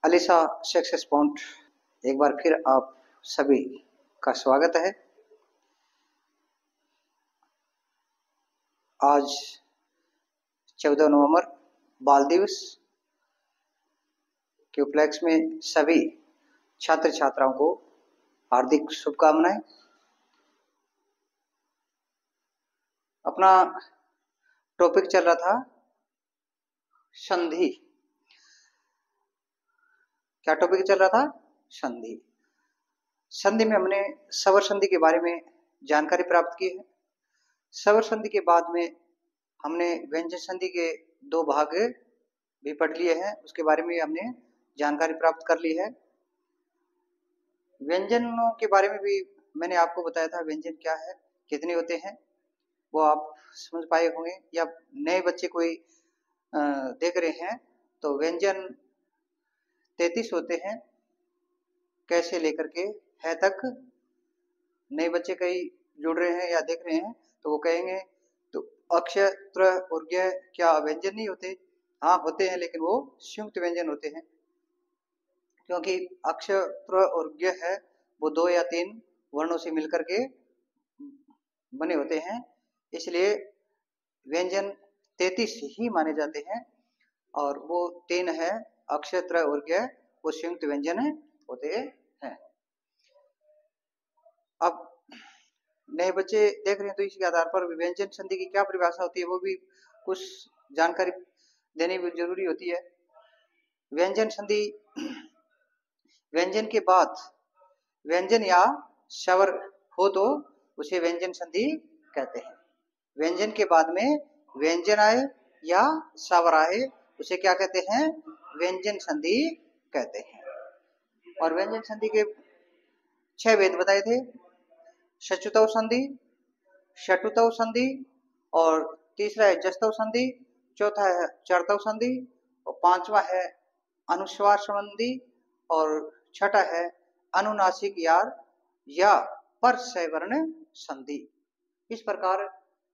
Alyssa success point एक बार फिर आप सभी का स्वागत है। आज 14 नवंबर बाल दिवस के उपलक्ष्य में सभी छात्र छात्राओं को हार्दिक शुभकामनाएं। अपना टॉपिक चल रहा था संधि। क्या टॉपिक चल रहा था? संधि। संधि में हमने स्वर संधि के बारे में जानकारी प्राप्त की है। स्वर संधि के बाद में हमने व्यंजन संधि के दो भाग भी पढ़ लिए हैं, उसके बारे में हमने जानकारी प्राप्त कर ली है। व्यंजनों के बारे में भी मैंने आपको बताया था, व्यंजन क्या है, कितने होते हैं, वो आप समझ पाए होंगे। या नए बच्चे कोई देख रहे हैं तो व्यंजन 33 होते हैं, कैसे लेकर के है तक। नए बच्चे कई जुड़ रहे हैं या देख रहे हैं तो वो कहेंगे तो अक्ष त्र और ज्ञ क्या व्यंजन नहीं होते? हाँ होते हैं, लेकिन वो संयुक्त व्यंजन होते हैं, क्योंकि अक्ष त्र और ज्ञ है वो 2 या 3 वर्णों से मिलकर के बने होते हैं, इसलिए व्यंजन 33 ही माने जाते हैं। और वो 3 है अक्ष त्र और ज्ञ, वो संयुक्त व्यंजन होते हैं। अब नए बच्चे देख रहे हैं तो इसके आधार पर व्यंजन संधि की क्या परिभाषा होती है वो भी कुछ जानकारी देनी भी जरूरी होती है। व्यंजन संधि, व्यंजन के बाद व्यंजन या स्वर हो तो उसे व्यंजन संधि कहते हैं। व्यंजन के बाद में व्यंजन आए या स्वर आए उसे क्या कहते हैं? व्यंजन संधि कहते हैं। और व्यंजन संधि के 6 भेद बताए थे: सचुतव संधि, षटुतव संधि, और तीसरा है जस्तव संधि, चौथा है चरतव संधि, और पांचवा है अनुस्वार संधि, और छठा है अनुनासिक यार या पर सवर्ण संधि। इस प्रकार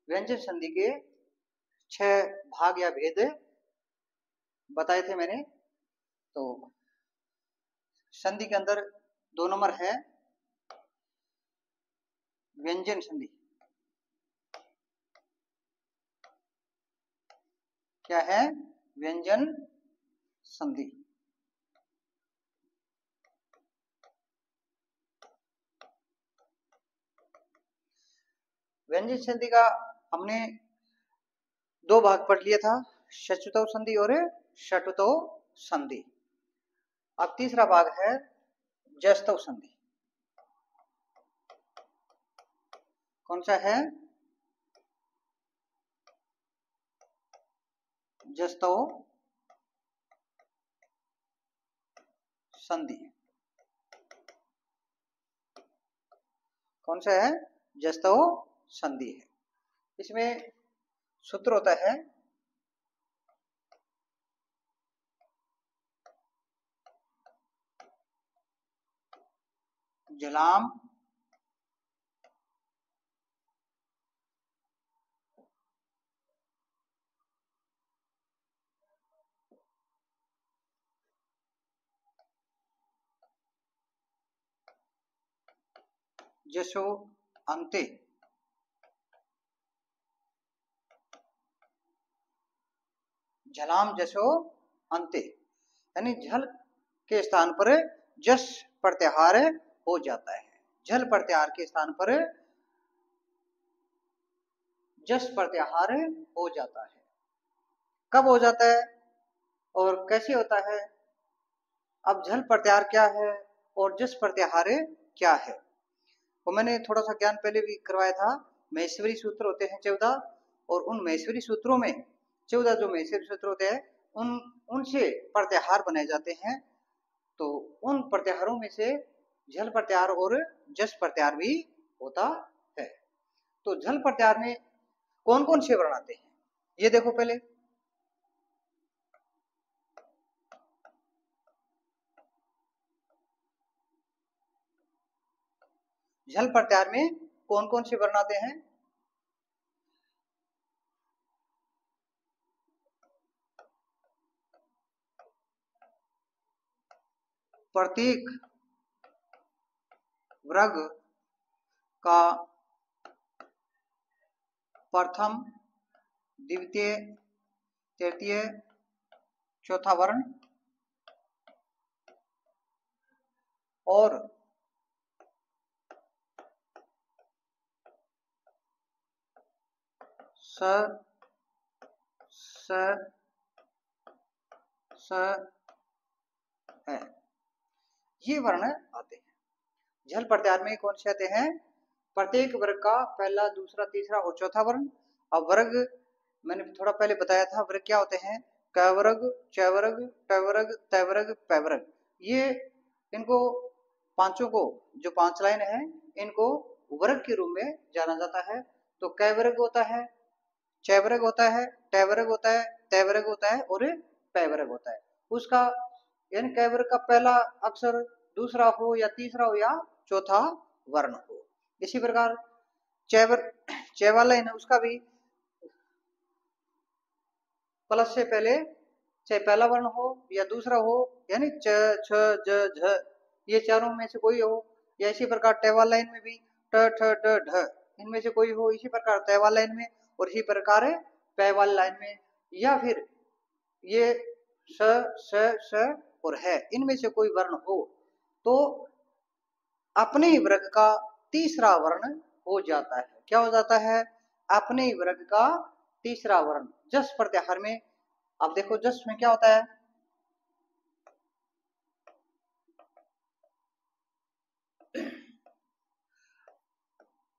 व्यंजन संधि के 6 भाग या भेद बताए थे मैंने। तो संधि के अंदर 2 नंबर है व्यंजन संधि। क्या है? व्यंजन संधि। व्यंजन संधि का हमने 2 भाग पढ़ लिया था, सचुतव संधि और षटुतव संधि। अब तीसरा भाग है जस्तव संधि। कौन सा है? जस्तव संधि। कौन सा है? जस्तव संधि है। इसमें सूत्र होता है जलाम जसो अंते। झलाम जसो अंते, यानी झल के स्थान पर जस प्रत्याहार हो जाता है। झल प्रत्याहार के स्थान पर जस प्रत्याहार हो जाता है। कब हो जाता है और कैसे होता है? अब झल प्रत्याहार क्या है और जस प्रत्याहार क्या है, वो मैंने थोड़ा सा ज्ञान पहले भी करवाया था। महेश्वरी सूत्र होते हैं 14, और उन महेश्वरी सूत्रों में 14 जो महेश्वरी सूत्र होते हैं उनसे प्रत्याहार बनाए जाते हैं। तो उन प्रत्याहारों में से झल प्रत्याहार और जस प्रत्याहार भी होता है। तो झल प्रत्याहार में कौन कौन से वर्ण आते हैं ये देखो पहले। झल प्रत्याहार में कौन कौन से वर्ण आते हैं? प्रत्येक वर्ग का प्रथम, द्वितीय, तृतीय, चौथा वर्ण और स स स है, ये वर्ण आते हैं। झल प्रत्याहार में कौन से आते हैं? प्रत्येक वर्ग का पहला, दूसरा, तीसरा और चौथा वर्ण। अब वर्ग मैंने थोड़ा पहले बताया था, वर्ग क्या होते हैं? क वर्ग, च वर्ग, ट वर्ग, त वर्ग, प वर्ग। ये इनको पांचों को, जो 5 लाइन है, इनको वर्ग के रूप में जाना जाता है। तो क वर्ग होता है, च वर्ग होता है, ट वर्ग होता है, त वर्ग होता है और प वर्ग होता है। उसका यानी क वर्ग का पहला अक्षर दूसरा हो या तीसरा हो या चौथा वर्ण हो। इसी प्रकार च वाला है ना, उसका भी प्लस से पहले चाहे पहला वर्ण हो या दूसरा हो, यानी च, छ, ज, झ, ये चारों में से कोई हो, या इसी प्रकार टेवा लाइन में भी ट, ठ, ड, ढ, इनमें से कोई हो। इसी प्रकार तैवा लाइन में और इसी प्रकार पै वाली लाइन में, या फिर ये स और है, इनमें से कोई वर्ण हो तो अपने वर्ग का तीसरा वर्ण हो जाता है। क्या हो जाता है? अपने वर्ग का तीसरा वर्ण। जस प्रत्याहार में अब देखो, जस में क्या होता है?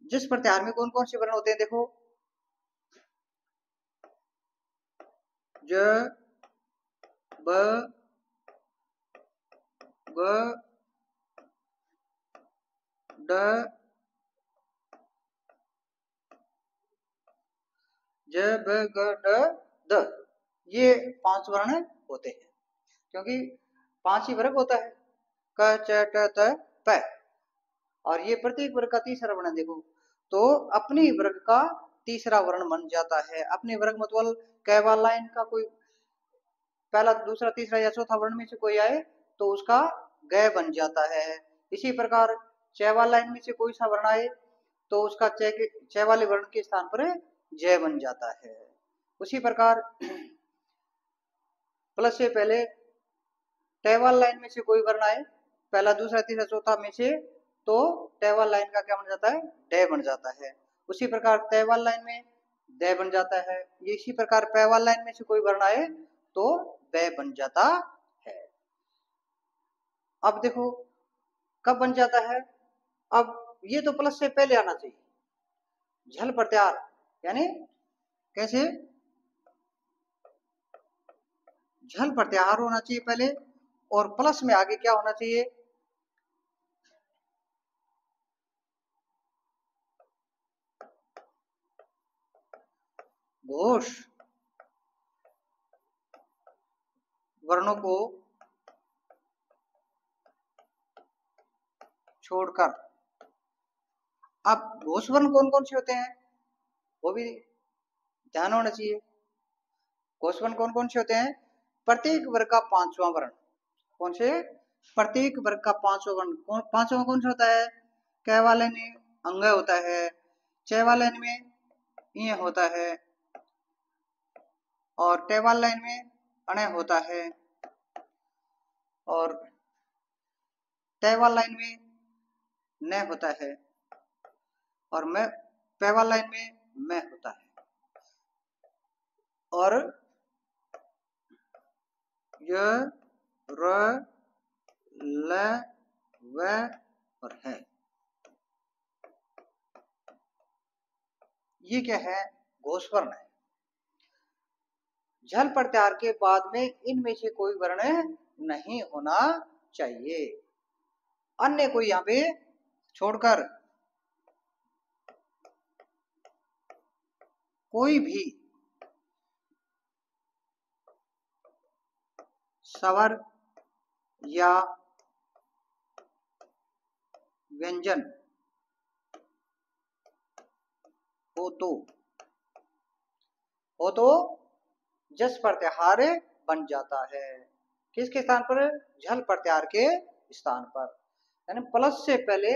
जस प्रत्याहार में कौन कौन से वर्ण होते हैं? देखो, ज, ब, ग, ड, ज, ब, ग, ड, द, ये 5 वर्ण होते हैं, क्योंकि 5 ही वर्ग होता है, क, च, ट, त, प, और ये प्रत्येक वर्ग का तीसरा वर्ण। देखो, तो अपने वर्ग का तीसरा वर्ण बन जाता है। अपने वर्ग मतलब कहवा लाइन का कोई पहला, दूसरा, तीसरा या चौथा वर्ण में से कोई आए तो उसका ग बन जाता है। इसी प्रकार चैवा लाइन में से कोई सा वर्ण आए तो उसका च वाले वर्ण के स्थान पर जय बन जाता है। उसी प्रकार प्लस से पहले टेबल लाइन में से कोई वर्ण आए, पहला, दूसरा, तीसरा, चौथा में से, तो टेबल लाइन का क्या बन जाता है? डे बन जाता है। उसी प्रकार टेबल लाइन में दे बन जाता है। इसी प्रकार पैवल लाइन में से कोई वर्ण आए तो वे बन जाता है। अब देखो कब बन जाता है? अब ये तो प्लस से पहले आना चाहिए, झल प्रत्याहार, यानी कैसे? झल प्रत्याहार होना चाहिए पहले, और प्लस में आगे क्या होना चाहिए? घोष वर्णों को छोड़कर। अब घोष वर्ण कौन कौन से होते हैं वो भी ध्यान होना चाहिए। घोष वर्ण कौन कौन से होते हैं? प्रत्येक वर्ग का 5वां वर्ण। कौन से? प्रत्येक वर्ग का 5वां वर्ण। 5वां कौन सा होता है? क वाले में अंग होता है, च वाले में इ होता है, और टे वाले लाइन में अण होता है, और टे वाले लाइन में न होता है, और मैं पे वाले लाइन में मैं होता है, और य, र, ल, व और है। ये क्या है? घोष वर्ण है। झल प्रत्याहार के बाद में इनमें से कोई वर्ण नहीं होना चाहिए, अन्य कोई यहाँ पे छोड़कर कोई भी स्वर या व्यंजन हो तो जस प्रत्याहार बन जाता है। किसके स्थान पर? झल प्रत्याहार के स्थान पर, यानी प्लस से पहले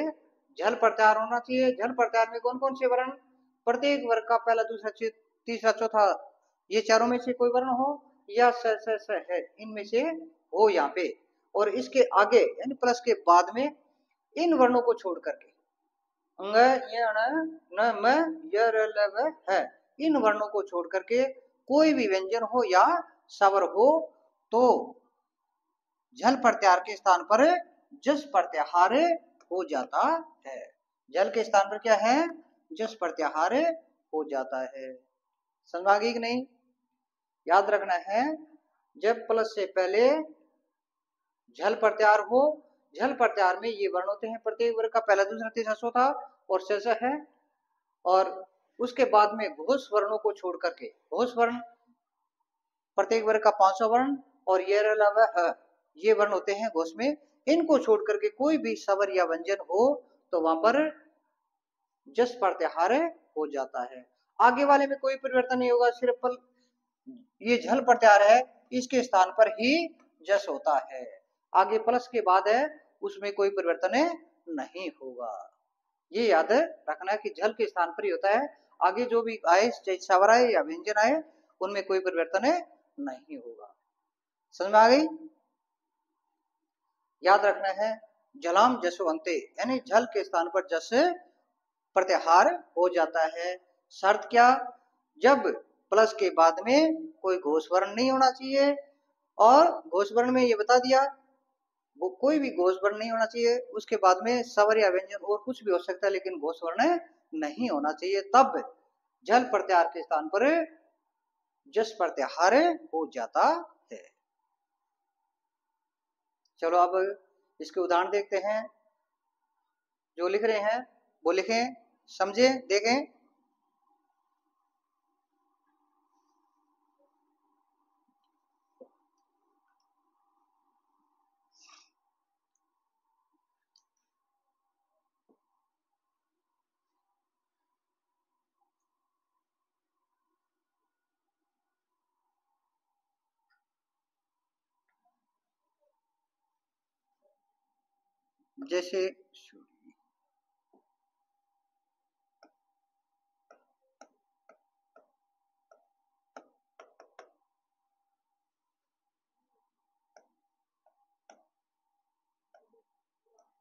झल प्रत्याहार होना चाहिए। झल प्रत्याहार में कौन कौन से वर्ण, प्रत्येक वर्ग का पहला दूसरा तीसरा चौथा, ये चारों में से कोई वर्ण हो या स है, इनमें से हो यहाँ पे, और इसके आगे यानी प्लस के बाद में इन वर्णों को छोड़ करके अंग य न म य र ल व है, इन वर्णों को छोड़ करके कोई भी व्यंजन हो या स्वर हो तो झल प्रत्याहार के स्थान पर जस प्रत्याहार हो जाता है। झल के स्थान पर क्या है, जस प्रत्याहार हो जाता है। समझ आ गई कि नहीं? याद रखना है, जब प्लस से पहले झल प्रत्याहार हो, झल प्रत्याहार में ये वर्ण होते हैं प्रत्येक वर्ग का पहला दूसरा तीसरा चौथा और शेष है, और उसके बाद में घोष वर्णों को छोड़ करके, घोष वर्ण प्रत्येक वर्ग का 500 वर्ण और ये अलावा ये वर्ण होते हैं घोष में, इनको छोड़ करके कोई भी स्वर या व्यंजन हो तो वहां पर जस प्रत्याहार हो जाता है। आगे वाले में कोई परिवर्तन नहीं होगा, सिर्फ ये झल प्रत्याहार है इसके स्थान पर ही जस होता है। आगे प्लस के बाद है उसमें कोई परिवर्तन नहीं होगा। ये याद रखना है कि झल के स्थान पर ही होता है, आगे जो भी आए चाहे स्वर आए या व्यंजन आए उनमें कोई परिवर्तन नहीं होगा। समझ में आ गई? याद रखना है झलाम जसवंते, यानी झल के स्थान पर जस प्रत्याहार हो जाता है। शर्त क्या, जब प्लस के बाद में कोई घोष वर्ण नहीं होना चाहिए, और घोष वर्ण में ये बता दिया वो कोई भी घोष वर्ण नहीं होना चाहिए, उसके बाद में स्वर या व्यंजन और कुछ भी हो सकता है लेकिन घोष वर्ण नहीं होना चाहिए, तब झल प्रत्याहार के स्थान पर जस प्रत्याहार हो जाता है। चलो अब इसके उदाहरण देखते हैं, जो लिख रहे हैं वो लिखें, समझे, देखें। जैसे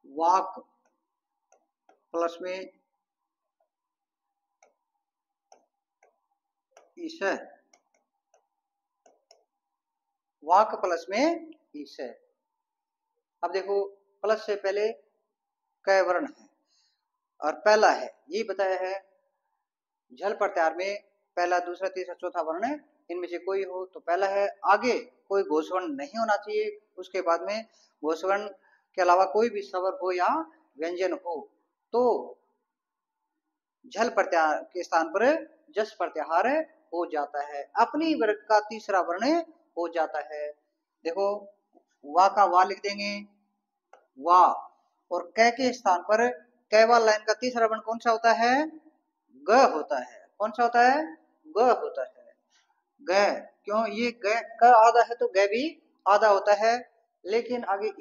वाक प्लस में ईश, वाक प्लस में ईश। अब देखो प्लस से पहले क वर्ण है और पहला है, ये बताया है झल प्रत्याहार में पहला दूसरा तीसरा चौथा वर्ण इनमें से कोई हो तो पहला है, आगे कोई घोष वर्ण नहीं होना चाहिए, उसके बाद में घोष वर्ण के अलावा कोई भी स्वर हो या व्यंजन हो तो झल प्रत्याहार के स्थान पर जस प्रत्याहार हो जाता है। अपनी वर्ग का तीसरा वर्ण हो जाता है। देखो वा का वा लिख देंगे, वा, और क के स्थान पर कैवाल लाइन का तीसरा वर्ण कौन सा होता है, ग होता है। कौन सा होता है, ग होता है। ग, क्यों, ये ग क आधा है तो ग भी आधा होता है, लेकिन आगे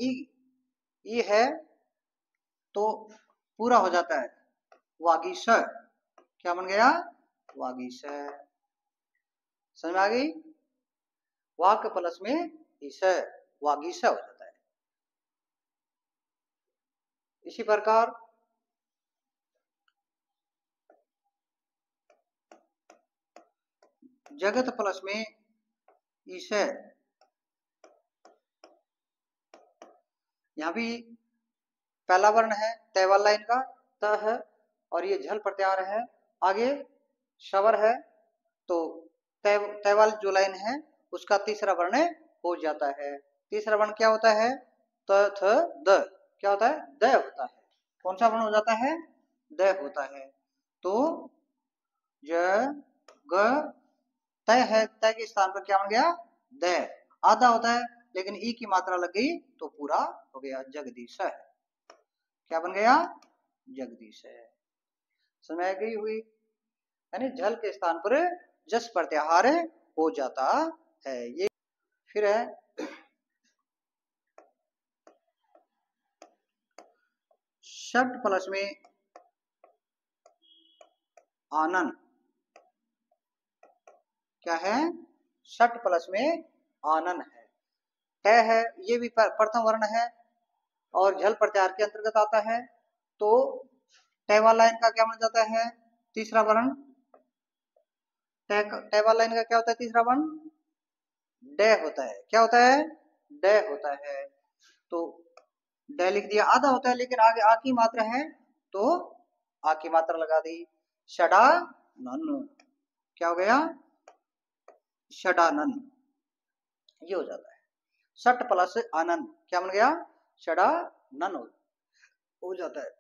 ई है तो पूरा हो जाता है वागीश। क्या बन गया, वागीश। समझ में आ गई? वाक प्लस में ईश, वागीश हो जाता है। इसी प्रकार जगत प्लस में ईश, यहां भी पहला वर्ण है तैवाल लाइन का त है और ये झल प्रत्याहार है, आगे शवर है तो तैवाल जो लाइन है उसका तीसरा वर्ण हो जाता है। तीसरा वर्ण क्या होता है, त थ द, क्या होता है, द होता है। कौन सा वर्ण हो जाता है, द होता है। तो ज ग तय है, तय के स्थान पर क्या बन गया, द, आधा होता है लेकिन ई की मात्रा लग गई तो पूरा हो गया, जगदीश है। क्या बन गया, जगदीश है। समय गई हुई, यानी झल के स्थान पर जस प्रत्याहार हो जाता है। ये फिर है षट प्लस में आनन क्या है? षट प्लस में आनन है। ट है, ये भी प्रथम वर्ण है और झल प्रत्याहार के अंतर्गत आता है, तो ट वाला इनका क्या बन जाता है? तीसरा वर्ण। ट वाला इनका क्या होता है? तीसरा वर्ण ड होता है। क्या होता है? ड होता है। तो ड लिख दिया, आधा होता है, लेकिन आगे आ की मात्रा है तो आ की मात्रा लगा दी। षडानन क्या हो गया? षडानन, ये हो जाता है। षट प्लस आनन क्या बन गया? षडानन हो जाता है।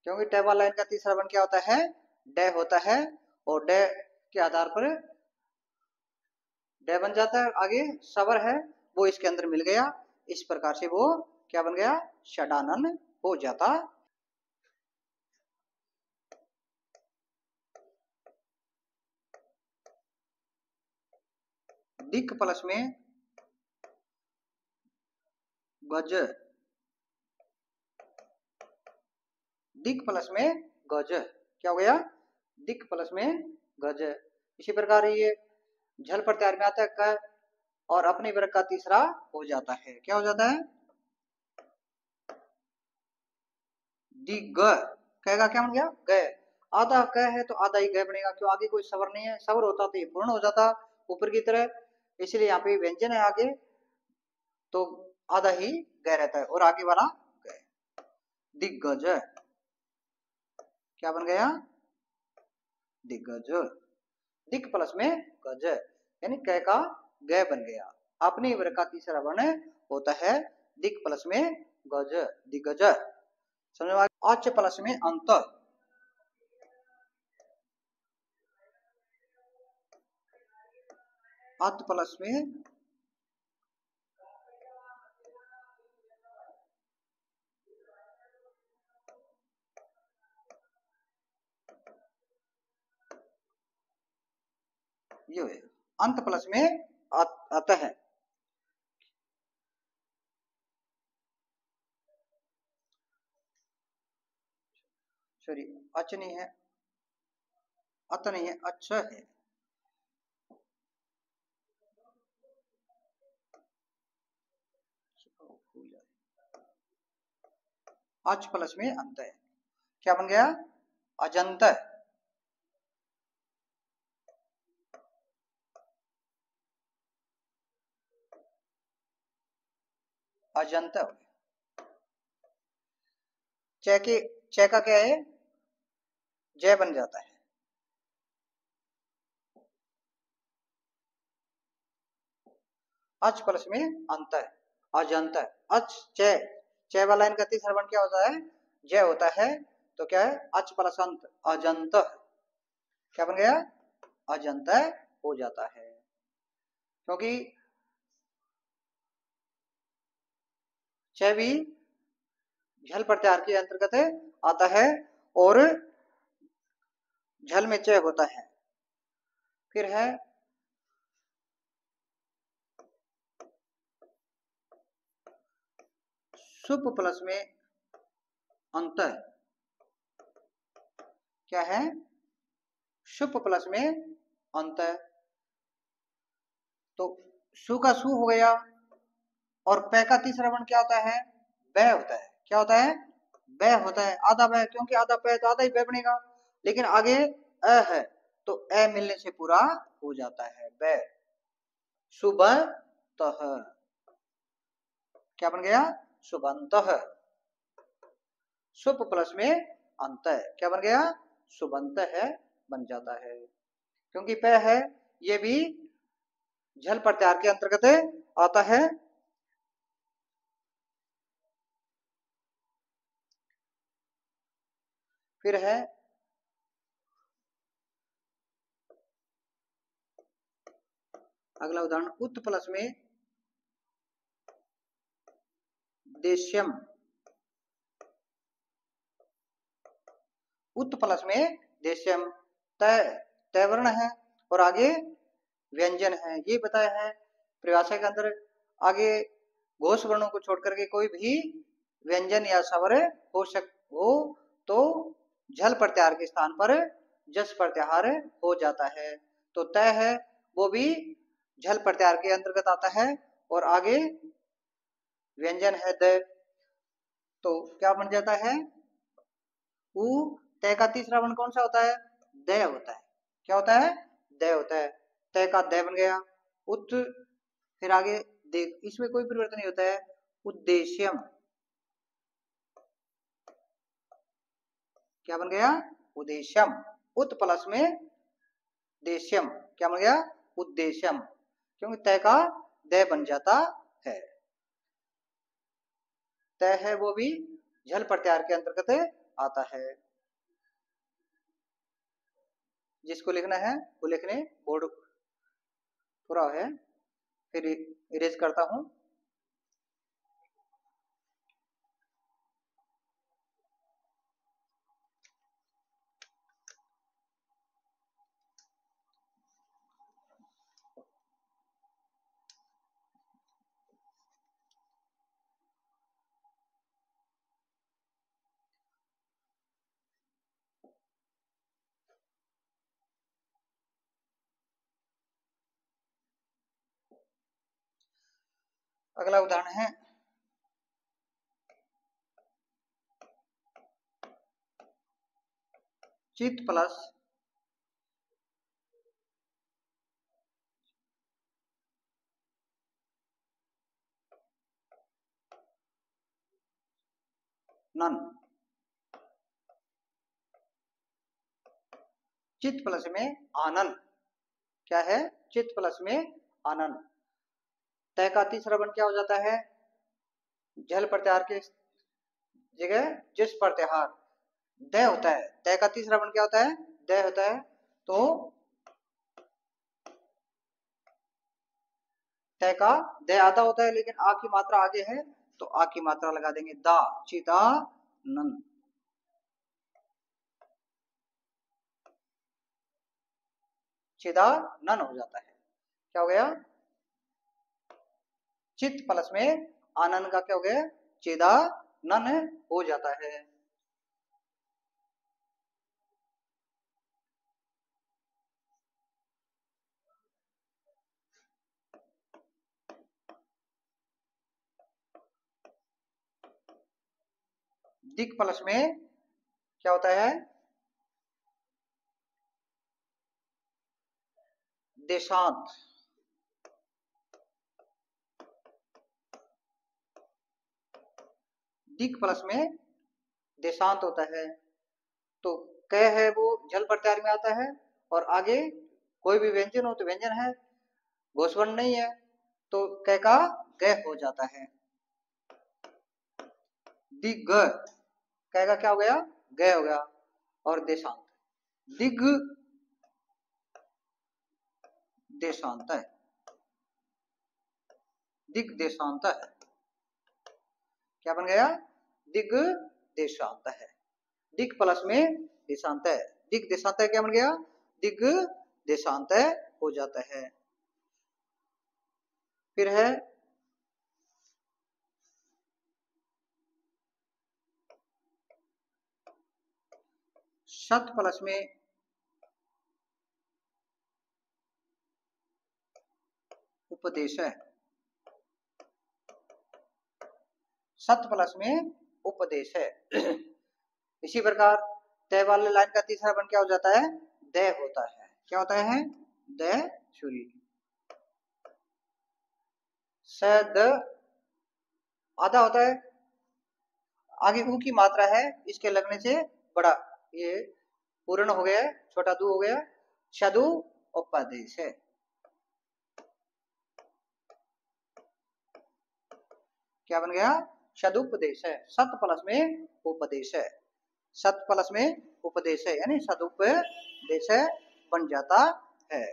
क्योंकि टेबल लाइन का तीसरा वर्ण क्या होता है? ड होता है, और ड के आधार पर ड बन जाता है। आगे सवर है वो इसके अंदर मिल गया, इस प्रकार से वो क्या बन गया? षडानन हो जाता। दिक् प्लस में गज, दिक् प्लस में गज क्या हो गया? दिक् प्लस में गज। इसी प्रकार ये झल प्रत्याहार में आता है क, और अपने वर्ग का तीसरा हो जाता है। क्या हो जाता है? दिग, क का क्या बन गया? ग। आधा क है तो आधा ही ग बनेगा, क्यों? आगे कोई सवर नहीं है, सवर होता तो ये पूर्ण हो जाता ऊपर की तरह, इसलिए यहाँ पे व्यंजन है आगे तो आधा ही ग रहता है, और आगे वाला ग। दिग्गज क्या बन गया? दिग्गज। दिक् प्लस में गज, यानी क का ग बन गया। अपने वर्ग का तीसरा वर्ण होता है दिक् प्लस में गज, दिग्गज। समझ में? अच प्लस में अंत, अत प्लस में ये है, अंत प्लस में अत है। सॉरी, अच नहीं है, अत नहीं है, अच्छा है। अच प्लस में अंत है, क्या बन गया? अजंत। अजंत। च के, च का क्या है? जय बन जाता है। अच प्लस में अंत है, अजंत। अच च, च वाला इनका तीसरा वर्ण क्या होता है? जय होता है, तो क्या है? अच प्लस अंत अजंत क्या बन गया? अजंत हो जाता है। क्योंकि च भी झल प्रत्याहार के अंतर्गत आता है, और झल में च होता है। फिर है सुप प्लस में अंत, क्या है? सुप प्लस में अंत, तो सु का सु हो गया, और पै का तीसरा वर्ण क्या होता है? बै होता है। क्या होता है? बै होता है, आधा बै, क्योंकि आधा पै तो आधा ही बै बनेगा, लेकिन आगे अ है तो अ मिलने से पूरा हो जाता है बै। सुबह तह क्या बन गया? सुबंतः। सुप प्लस में अंत क्या बन गया? सुबंत है बन जाता है। क्योंकि पै है, ये भी झल प्रत्याहार के अंतर्गत आता है। फिर है अगला उदाहरण, उत प्लस में देश्यम, उत प्लस में देश्यम, तय, तय वर्ण है और आगे व्यंजन है, ये बताया है परिभाषा के अंदर। आगे घोष वर्णों को छोड़ करके कोई भी व्यंजन या स्वर हो तो झल प्रत्याहार के स्थान पर जस प्रत्याहार हो जाता है। तो तय है वो भी झल प्रत्याहार के अंतर्गत आता है, और आगे व्यंजन है द, तो क्या बन जाता है उ। तय का तीसरा वर्ण कौन सा होता है? द होता है। क्या होता है? द होता है। तय का द बन गया। उत, फिर आगे देख, इसमें कोई परिवर्तन नहीं होता है। उद्देश्यम, क्या बन गया? उद्देश्यम। उत प्लस में देश्यम, क्या बन गया? उद्देश्यम, क्योंकि तय का द बन जाता है। तय है वो भी झल प्रत्याहार के अंतर्गत आता है। जिसको लिखना है वो लिखने, बोर्ड पूरा है, फिर इरेज करता हूं। अगला उदाहरण है चित प्लस नन। चित प्लस में आनन, क्या है? चित प्लस में आनन। तय का तीसरा वर्ण क्या हो जाता है? झल प्रत्याहार के जगह जिस प्रत्याहार द होता है। तय का तीसरा वर्ण क्या होता है? द होता है। तो तय का द आधा होता है, लेकिन आ की मात्रा आगे है, तो आ की मात्रा लगा देंगे, दा, चिता नन। चिदा नन हो जाता है। क्या हो गया? चित प्लस में आनन का क्या हो गया? चिदा नन हो जाता है। दिक प्लस में क्या होता है? देशांत। दिक प्लस में देशांत होता है। तो क है वो जल प्रत्याहार में आता है, और आगे कोई भी व्यंजन हो तो व्यंजन है, घोषवर्ण नहीं है, तो क का ग हो जाता है। दिग, क का क्या हो गया? ग हो गया। और देशांत, दिग देशांत है, दिग देशांत है। क्या बन गया? दिग देशांत है। दिग प्लस में देशांत है, दिग देशांत है, क्या बन गया? दिग देशांत हो जाता है। फिर है शत प्लस में उपदेश है। सत प्लस में उपदेश है। इसी प्रकार तय वाले लाइन का तीसरा वर्ण क्या हो जाता है? द होता है। क्या होता है? द छुरी। स द आधा होता है, आगे ऊ की मात्रा है, इसके लगने से बड़ा, ये पूर्ण हो गया, छोटा दू हो गया, शदु उपदेश है। क्या बन गया? सदुपदेश है। सत प्लस में उपदेश है, सत प्लस में उपदेश है, यानी सदुपदेश बन जाता है।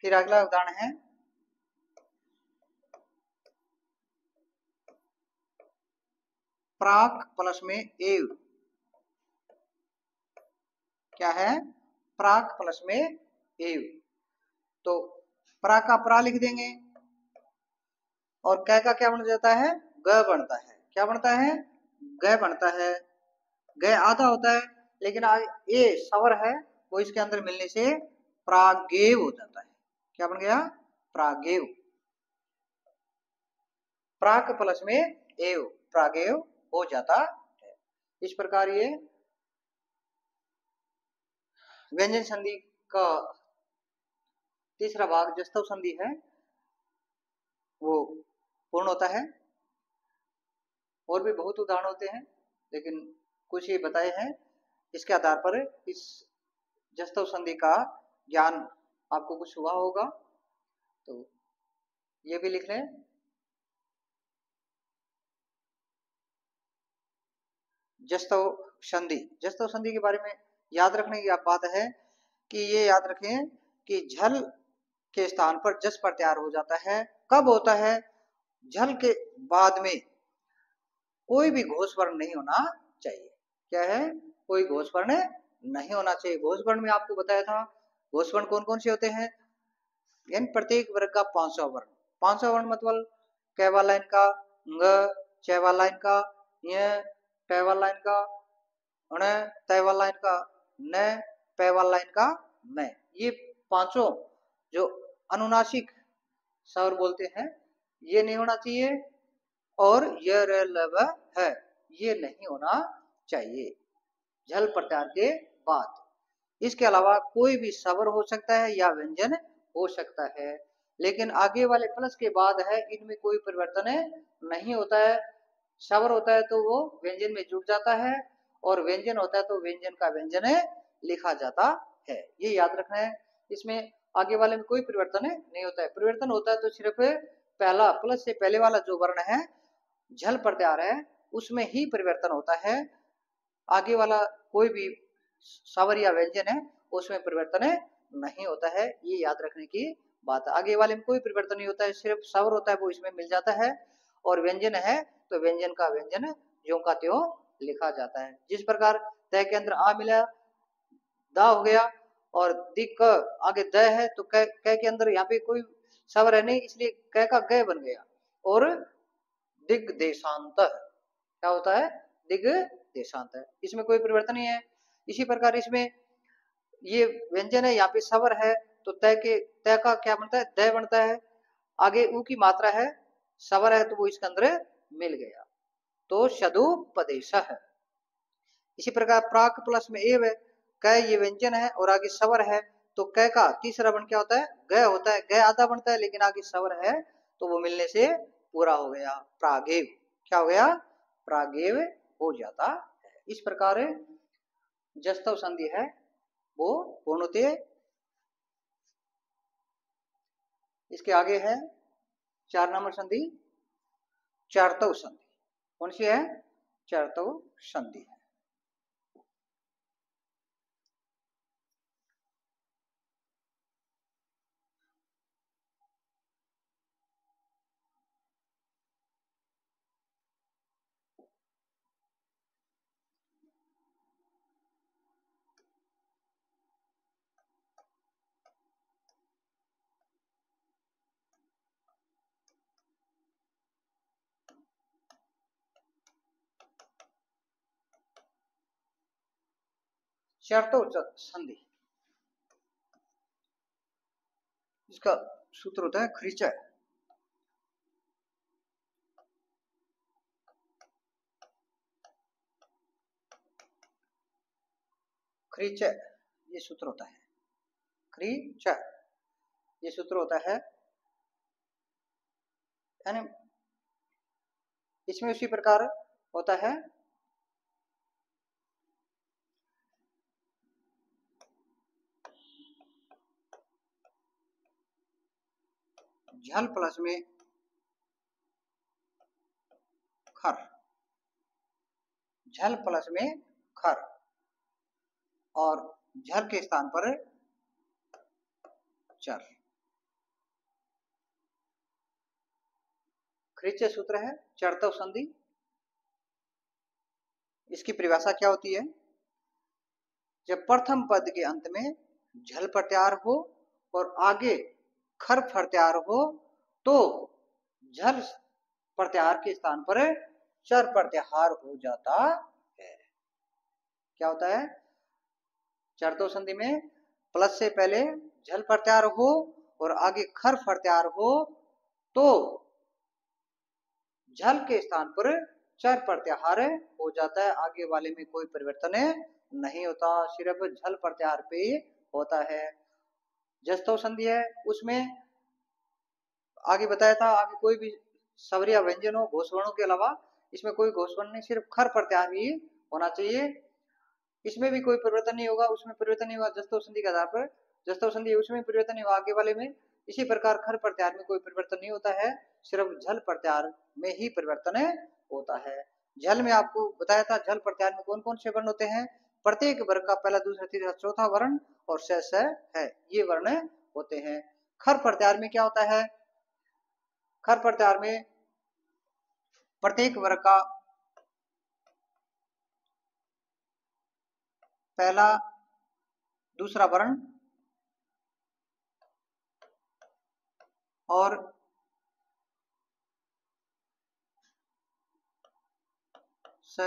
फिर अगला उदाहरण है प्राक प्लस में एव। क्या है? प्राक प्लस में एव। तो प्रा का प्रा लिख देंगे और कै का क्या बन जाता है, ग बनता है। क्या बनता है, ग बनता है। ग आधा होता है, लेकिन ये स्वर है वो इसके अंदर मिलने से प्रागेव हो जाता है। क्या बन गया, प्रागेव। प्राक प्लस में एव, प्रागेव हो जाता है। इस प्रकार ये व्यंजन संधि का तीसरा भाग जस्तव संधि है वो पूर्ण होता है। और भी बहुत उदाहरण होते हैं, लेकिन कुछ ये बताए हैं। इसके आधार पर इस जस्तव संधि का ज्ञान आपको कुछ हुआ होगा, तो ये भी लिख लें। जस्तव संधि, जस्तव संधि के बारे में याद रखने की आप बात है कि ये याद रखें कि झल के स्थान पर जस प्रत्याहार हो जाता है। कब होता है, झल के बाद में कोई भी घोष वर्ण नहीं होना चाहिए। क्या है, कोई घोष वर्ण नहीं होना चाहिए। घोष वर्ण में आपको बताया था, घोष वर्ण कौन कौन से होते हैं, यानी प्रत्येक वर्ग का 500 वर्ण। 500 वर्ण मतलब कहवा लाइन का ंग, चहवा लाइन का य, टहवा लाइन का ण, तहवा लाइन का न, पहवा लाइन का मैं। ये पांचों जो अनुनासिक स्वर बोलते हैं ये नहीं होना चाहिए। और य र ल व है ये नहीं होना चाहिए झल प्रत्याहार के बाद। इसके अलावा कोई भी स्वर हो सकता है या व्यंजन हो सकता है, लेकिन आगे वाले प्लस के बाद है इनमें कोई परिवर्तन नहीं होता है। स्वर होता है तो वो व्यंजन में जुड़ जाता है, और व्यंजन होता है तो व्यंजन का व्यंजन लिखा जाता है। ये याद रखना है। इसमें आगे वाले में कोई परिवर्तन नहीं होता है। परिवर्तन होता है तो सिर्फ पहला प्लस से पहले वाला जो वर्ण है झल प्रत्याहार है उसमें ही परिवर्तन होता है। आगे वाला कोई भी स्वर या व्यंजन है उसमें परिवर्तन नहीं होता है। ये याद रखने की बात है। आगे वाले में कोई परिवर्तन नहीं होता है, सिर्फ स्वर होता है वो इसमें मिल जाता है, और व्यंजन है तो व्यंजन का व्यंजन ज्यों का त्यों लिखा जाता है। जिस प्रकार तय के अंदर आ मिला दा हो गया, और दिक क आगे द है तो क के अंदर यहाँ पे कोई स्वर है नहीं, इसलिए क का ग बन गया। और दिग देशांत क्या होता है, दिग देशांत है, इसमें कोई परिवर्तन नहीं है। इसी प्रकार इसमें ये व्यंजन है, यहाँ पे स्वर है तो तय का क्या बनता है, द बनता है। आगे ऊ की मात्रा है, स्वर है तो वो इसके अंदर मिल गया, तो सदुपदेश है। इसी प्रकार प्राक प्लस में एव है, क ये व्यंजन है और आगे स्वर है तो क का तीसरा वर्ण क्या होता है, ग होता है। ग आधा बनता है लेकिन आगे स्वर है तो वो मिलने से पूरा हो गया, प्रागेव। क्या हो गया, प्रागेव हो जाता है। इस प्रकार जस्तव संधि है वो पूर्ण होती है। इसके आगे है 4 नंबर संधि चार्तव संधि। कौन सी है, चार्तव संधि है। चार्तव संधि, इसका सूत्र होता है खृचय। खृचय ये सूत्र होता है, खृचय ये सूत्र होता है। यानी इसमें उसी प्रकार होता है, झल प्लस में खर, झल प्लस में खर, और झल के स्थान पर चर। खृचय सूत्र है चार्तव संधि। इसकी परिभाषा क्या होती है, जब प्रथम पद के अंत में झल प्रत्याहार हो और आगे खर प्रत्याहार हो तो झल प्रत्याहार के स्थान पर चर प्रत्याहार हो जाता है। क्या होता है? चरतो संधि में प्लस से पहले झल प्रत्याहार हो और आगे खर प्रत्याहार हो तो झल के स्थान पर चर प्रत्याहार हो जाता है, आगे वाले में कोई परिवर्तन नहीं होता, सिर्फ झल प्रत्याहार पे ही होता है। जस्तव संधि है, उसमें आगे बताया था, आगे कोई भी स्वर या व्यंजन हो घोषवर्णों के अलावा इसमें कोई घोषवर्ण नहीं, सिर्फ खर प्रत्याहार ही होना चाहिए। इसमें भी कोई परिवर्तन नहीं होगा, उसमें परिवर्तन नहीं होगा जस्तव संधि के आधार पर। जस्तव संधि उसमें परिवर्तन नहीं होगा, आगे वाले में। इसी प्रकार खर प्रत्याहार में कोई परिवर्तन नहीं होता है, सिर्फ झल प्रत्याहार में ही परिवर्तन होता है। झल में आपको बताया था, झल प्रत्याहार में कौन कौन से वर्ण होते हैं? प्रत्येक वर्ग का पहला, दूसरा, तीसरा, चौथा वर्ण और श है, ये वर्ण होते हैं। खर प्रत्याहार में क्या होता है? खर प्रत्याहार में प्रत्येक वर्ग का पहला, दूसरा वर्ण और स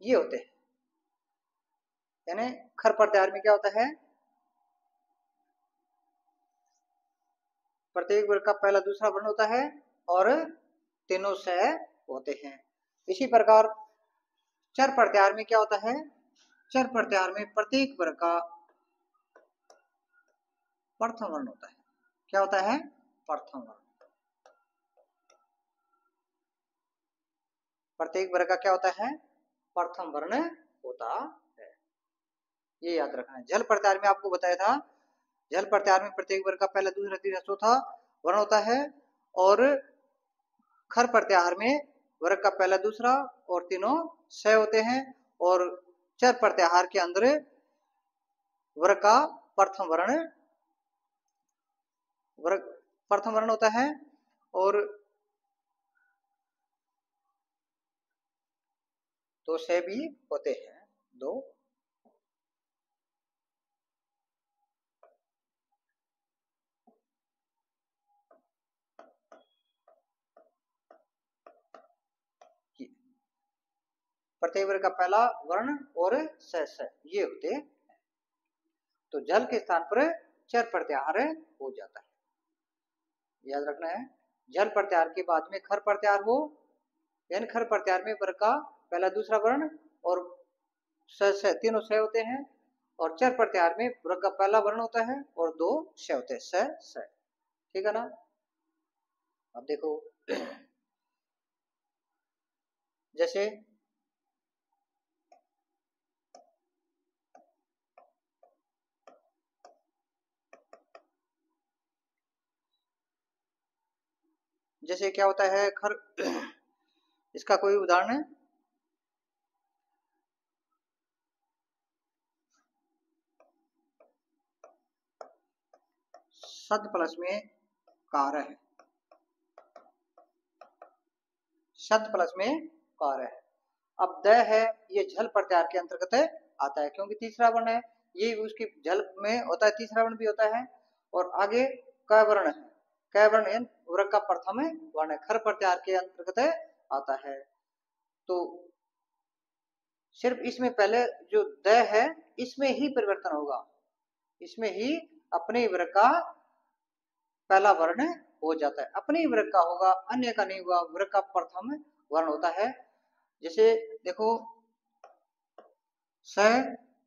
ये होते हैं। यानी खर प्रत्याहार में क्या होता है? प्रत्येक वर्ग का पहला, दूसरा वर्ण होता है और तीनों स होते हैं। इसी प्रकार चर प्रत्याहार में क्या होता है? चर प्रत्याहार में प्रत्येक वर्ग का प्रथम वर्ण होता है। क्या होता है? प्रथम वर्ण। प्रत्येक वर्ग का क्या होता है? प्रथम वर्ण होता है, ये याद रखना है। झल प्रत्याहार में आपको बताया था, झल प्रत्याहार में प्रत्येक वर्ग का पहला, दूसरा, तीसरा, चौथा वर्ण होता है और खर प्रत्याहार में वर्ग का पहला, दूसरा और तीनों स होते हैं और चर प्रत्याहार के अंदर वर्ग का प्रथम वर्ण होता है और दो स भी होते हैं, दो। प्रत्येक वर्ग का पहला वर्ण और स ये होते हैं। तो झल के स्थान पर चर प्रत्याहार हो जाता है, याद रखना है। झल प्रत्याहार के बाद में खर प्रत्याहार हो, यानी खर प्रत्याहार में वर्ग का पहला, दूसरा वर्ण और स तीनों स होते हैं और चर प्रत्याहार में वर्ग का पहला वर्ण होता है और दो स होते हैं, स। ठीक है ना? अब देखो जैसे जैसे क्या होता है खर इसका कोई उदाहरण है? सद प्लस में कार है, सद प्लस में कार है। अब द है, ये झल प्रत्याहार के अंतर्गत आता है क्योंकि तीसरा वर्ण है, ये उसकी झल में होता है, तीसरा वर्ण भी होता है और आगे क वर्ण है, क वर्ण वर्ग का प्रथम वर्ण है, खर प्रत्याहार के अंतर्गत आता है। तो सिर्फ इसमें पहले जो द है इसमें ही परिवर्तन होगा, इसमें ही अपने वर्ग का पहला वर्ण हो जाता है, अपने वर्ग का होगा, अन्य का नहीं होगा, वर्ग का प्रथम वर्ण होता है। जैसे देखो स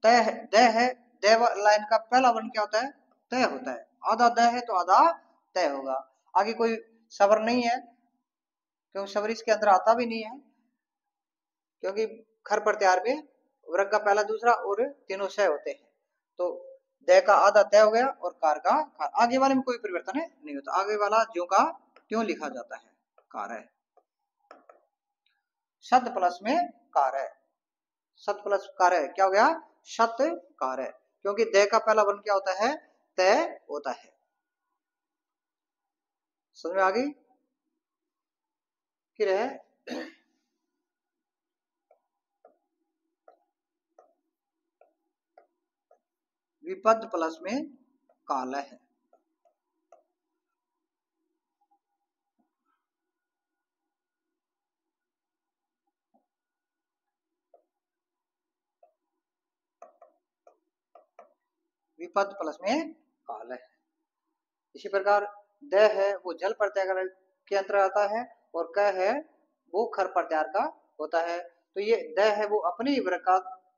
द है, द लाइन का पहला वर्ण क्या होता है? तय होता है, आधा द है तो आधा तय होगा। आगे कोई सवर नहीं है क्योंकि सवर इसके अंदर आता भी नहीं है, क्योंकि खर प्रत्याहार में वर्ग का पहला, दूसरा और तीनों स होते हैं। तो द का आधा तय हो गया और कार का कार। आगे वाले में कोई परिवर्तन नहीं होता, आगे वाला ज्यों का त्यों लिखा जाता है, कार है। शत प्लस में कार है, सत प्लस कार है, क्या हो गया? शत कार है, क्योंकि द का पहला वर्ण क्या होता है? तय होता है। समझ में आ गई? फिर है विपद प्लस में काल है। विपद प्लस में काल है। इसी प्रकार द है वो जल प्रत्याहार के अंतर्गत आता है और क है वो खर प्रत्याहार का होता है। तो ये द है वो अपने ही वर्ग का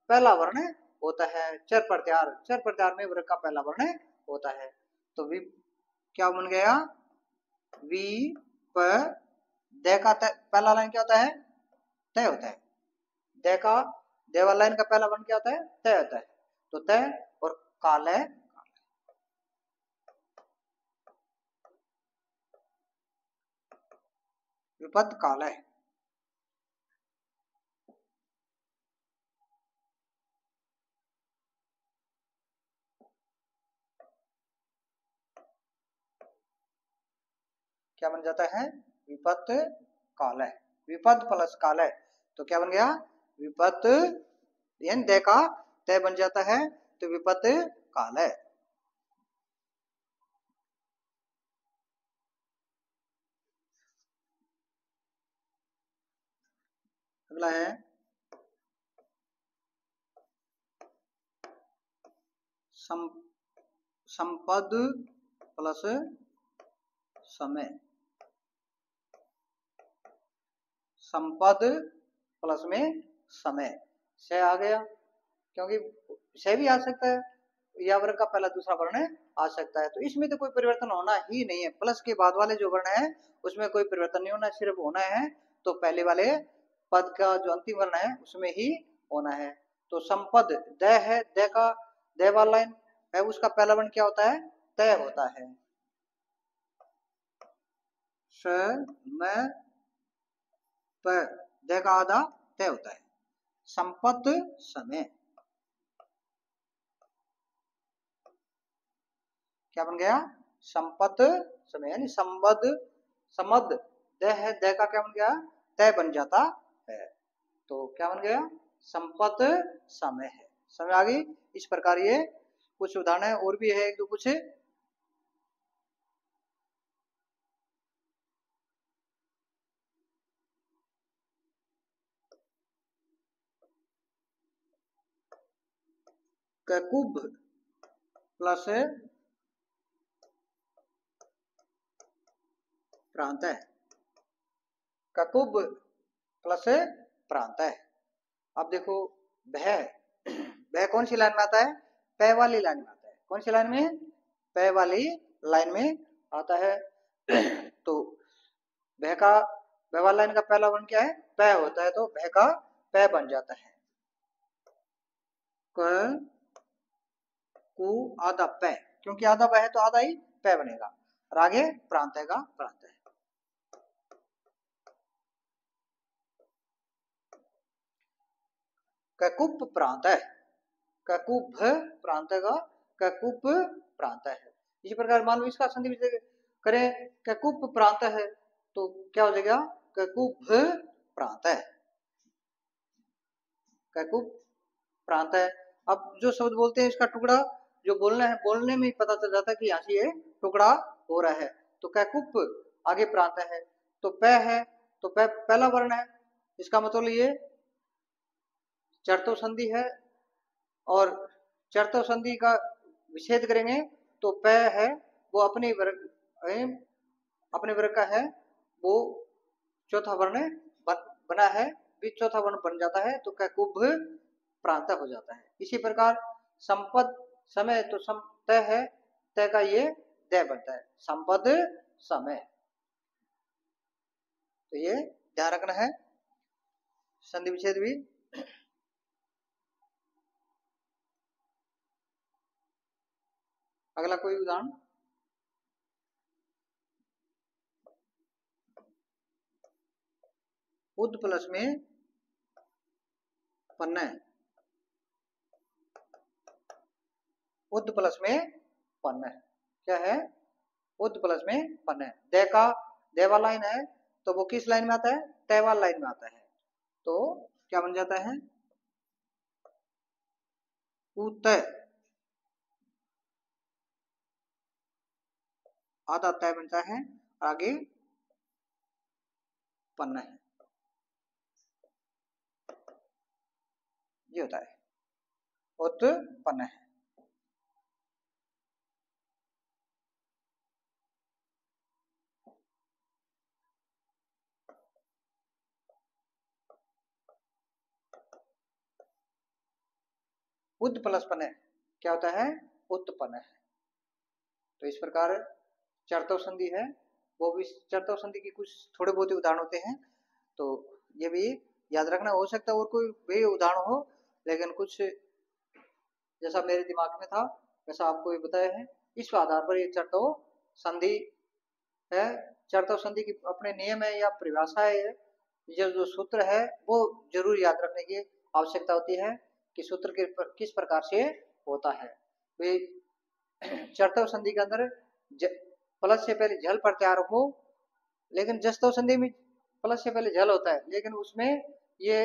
पहला वर्ण होता है। चर प्रत्याहार में वर्ग का पहला वर्ण होता है। तो वि क्या बन गया, वि प द का पहला लाइन क्या होता है, तय होता है। द का देवाल लाइन का पहला वर्ण क्या होता है, तय होता है। तो तय और काल है, विपद काल है। क्या बन जाता है, विपत काल है। विपद प्लस काल है तो क्या बन गया, विपत यानी दे का तय बन जाता है तो विपत काल है। अगला है संपद प्लस समय। संपद प्लस में समय से आ गया, क्योंकि से भी आ सकता है या वर्ग का पहला दूसरा वर्ण आ सकता है। तो इसमें तो कोई परिवर्तन होना ही नहीं है। प्लस के बाद वाले जो वर्ण है उसमें कोई परिवर्तन नहीं होना, सिर्फ होना है तो पहले वाले पद का जो अंतिम वर्ण है उसमें ही होना है। तो संपद द है, द का द वाला लाइन है उसका पहला वर्ण क्या होता है, तय होता है। स म प द का आधा तय होता है। संपत समय क्या बन गया, संपत समय यानी संबद्ध समद द है, द का क्या बन गया, तय बन जाता है। तो क्या बन गया, संपत समय है। समय आ गई। इस प्रकार ये कुछ उदाहरण है, और भी है एक दो कुछ। ककुब प्लस प्रांत है, ककुब प्लस प्रांत है। अब देखो भय, भय कौन सी लाइन में आता है, पै वाली लाइन में आता है। कौन सी लाइन में, पै वाली लाइन में आता है। तो भय का भय वाली लाइन का पहला वर्ण क्या है, पै होता है, तो भय का पै बन जाता है। क कु आधा पै, क्योंकि आधा पै है तो आधा ही पै बनेगा। और आगे प्रांत है का प्रांत है। ककुप प्रांत है, ककुप प्रांत का ककुप प्रांत है। इसी प्रकार मान लो इसका संधि विच्छेद करें, ककुप प्रांत है तो क्या हो जाएगा, ककुप प्रांत है, ककुप प्रांत है। अब जो शब्द बोलते हैं इसका टुकड़ा जो बोलना है, बोलने में ही पता चल जाता है कि यहाँ से ये टुकड़ा हो रहा है। तो कैकुप आगे प्रांत है, तो पै है तो पै पहला वर्ण है, इसका मतलब ये चरतो संधि है। और चरतो संधि का विच्छेद करेंगे तो पै है वो अपने वर्ग का है, वो चौथा वर्ण बना है, भी चौथा वर्ण बन जाता है तो कैकुब प्रांत हो जाता है। इसी प्रकार संपद समय तो सम तय है, तय का ये दय बनता है, संपद समय। तो ये ध्यान रखना है संधि विच्छेद भी। अगला कोई उदाहरण, उद प्लस में पन्ना है, उद प्लस में पन्ना है, क्या है, उद प्लस में पन्ना है। दे का देवा लाइन है तो वो किस लाइन में आता है, तैवाल लाइन में आता है। तो क्या बन जाता है, उत आधा तय बनता है, आगे पन्न है, ये होता है उत्पन्न है। उद प्लस पन है, क्या होता है? उत्पन्न है। तो इस प्रकार चरतव संधि है, वो भी चरतव संधि की कुछ थोड़े बहुत ही उदाहरण होते हैं, तो ये भी याद रखना। हो सकता है और कोई भी उदाहरण हो, लेकिन कुछ जैसा मेरे दिमाग में था वैसा आपको ये बताया है। इस आधार पर ये चरतव संधि है। चरतव संधि की अपने नियम है या परिभाषा है, जो सूत्र है वो जरूर याद रखने की आवश्यकता होती है कि सूत्र किस प्रकार से होता है। वे चरतव संधि के अंदर प्लस से पहले झल प्रत्यार हो, लेकिन जस्तव संधि में प्लस से पहले झल होता है, लेकिन उसमें ये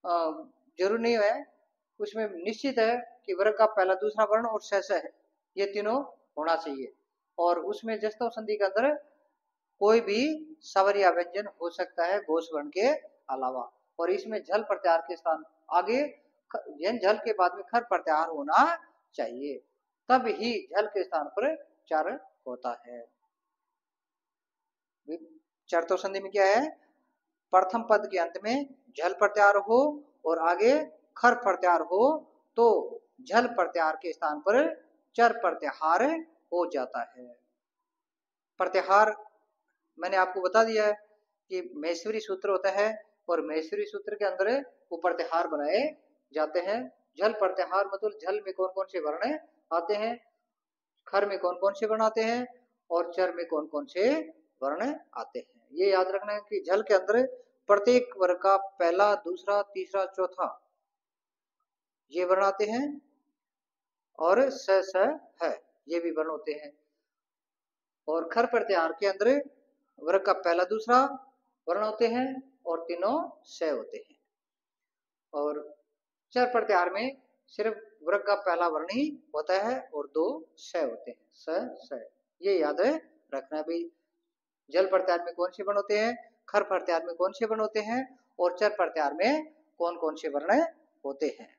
जरूर नहीं है। उसमें निश्चित है कि वर्ग का पहला दूसरा वर्ण और शेष है, ये तीनों होना चाहिए। और उसमें जस्तव संधि के अंदर कोई भी स्वर या व्यंजन हो सकता है घोष वर्ण के अलावा। और इसमें झल प्रत्याहार के स्थान आगे झल के बाद में खर प्रत्याहार होना चाहिए, तब ही झल के स्थान पर चर होता है। चरतव संधि में क्या है? प्रथम पद के अंत में झल प्रत्याहार हो और आगे खर प्रत्याहार हो, तो झल प्रत्याहार के स्थान पर चर प्रत्याहार हो जाता है। प्रत्याहार मैंने आपको बता दिया है कि महेश्वरी सूत्र होता है, और महेश्वरी सूत्र के अंदर वो प्रत्याहार बनाए जाते हैं। झल प्रत्याहार मतलब झल में कौन कौन से वर्ण आते हैं, खर में कौन कौन से वर्ण आते हैं, और चर में कौन कौन से वर्ण आते हैं। ये याद रखना है कि झल के अंदर प्रत्येक वर्ग का पहला दूसरा तीसरा चौथा ये वर्ण आते हैं, और स है ये भी वर्ण होते हैं। और खर प्रत्याहार के अंदर वर्ग का पहला दूसरा वर्ण होते हैं और तीनों स होते हैं। और चर प्रत्याहार में सिर्फ वर्ग का पहला वर्ण ही होता है और दो स होते हैं, स। ये याद रखना भी। जल प्रत्याहार में कौन से वर्ण होते हैं, खर प्रत्याहार में कौन से वर्ण होते हैं, और चर प्रत्याहार में कौन कौन से वर्ण होते हैं।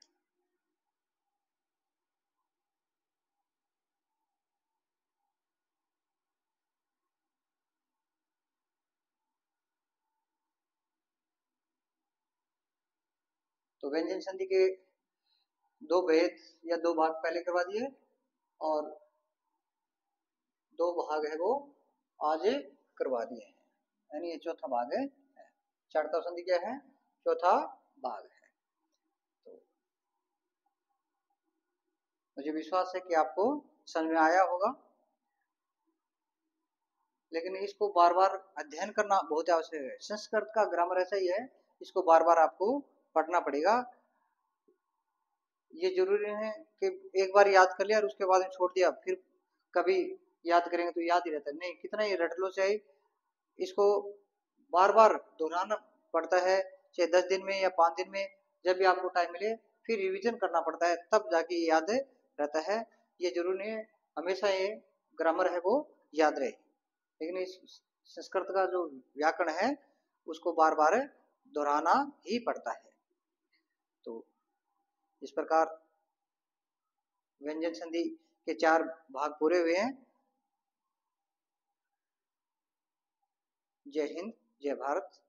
तो व्यंजन संधि के दो भेद या दो भाग पहले करवा दिए, और दो भाग है वो आज करवा दिए हैं, यानी ये चौथा भाग है। चरतव संधि क्या है? चौथा भाग है। तो मुझे विश्वास है कि आपको समझ में आया होगा, लेकिन इसको बार बार अध्ययन करना बहुत आवश्यक है। संस्कृत का ग्रामर ऐसा ही है, इसको बार बार आपको पढ़ना पड़ेगा। ये जरूरी है कि एक बार याद कर लिया और उसके बाद छोड़ दिया, फिर कभी याद करेंगे तो याद ही रहता है, नहीं कितना ही रट लो चाहे, इसको बार बार दोहराना पड़ता है, चाहे 10 दिन में या 5 दिन में, जब भी आपको टाइम मिले फिर रिवीजन करना पड़ता है, तब जाके याद रहता है। ये जरूरी नहीं है हमेशा ये ग्रामर है वो याद रहे, लेकिन इस संस्कृत का जो व्याकरण है उसको बार बार दोहराना ही पड़ता है। तो इस प्रकार व्यंजन संधि के 4 भाग पूरे हुए हैं। जय हिंद, जय भारत।